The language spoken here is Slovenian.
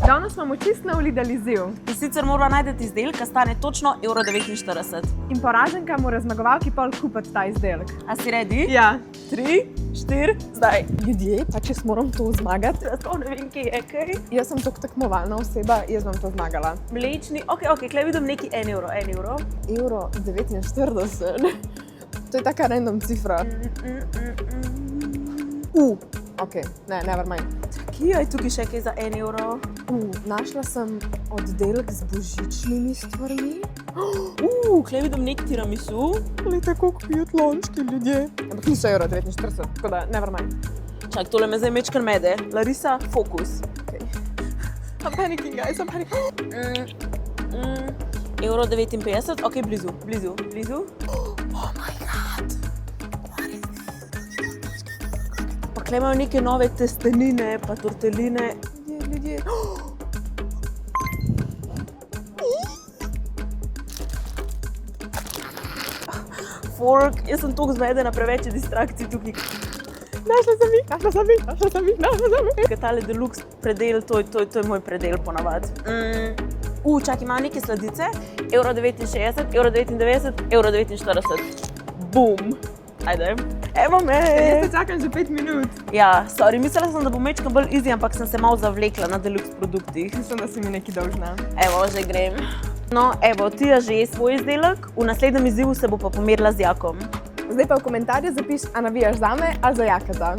Danes imamo čist nov Lidl izziv. In sicer moramo najti izdelek, ki stane točno €49. In poraženka mora zmagovalki pol kupiti ta izdelek. A si ready? Ja. 3, 4, zdaj. Ljudje, pa če moram to zmagati. To ne vem, kje je, kaj. Jaz sem tako tekmovalna oseba, jaz bom to zmagala. Mlečni, ok, klej vidim neki €1. €1,49. To je taka random cifra. Ok, ne, never mind. Kje je tukaj še kaj za €1? Našla sem oddelek z božičnimi stvarmi. Klej vidim neki tiramisu. Glejte, koliko pijo tlončki ljudje. Ampak niso €1,49, tako da never mind. Čak, tole me zdaj mečkar mede. Larisa, fokus. Okay. I'm panicking, guys, I'm panicking. €1,59, ok, blizu. Oh my god. Pa klej imajo neke nove testenine, pa torteline. Ljudje. Fork, jaz sem toliko zmedena, preveč je distrakcij tukaj. Našla sem jih. Tale deluxe predel, to je moj predel ponavad. Čak, ima neke sladice, €1,69, €1,99, €1,49. Bum. Ajde. Evo me. Jaz te čakam že 5 minut. Ja, sorry, mislila sem, da bo mečkam bolj easy, ampak sem se malo zavlekla na deluxe produktih. Mislim, da si mi nekaj dolžna. Evo, že grem. No, evo, ti je že svoj izdelek, v naslednjem izzivu se bo pa pomerila z Jakom. Zdaj pa v komentarju zapiš, a navijaš zame ali za Jaketa.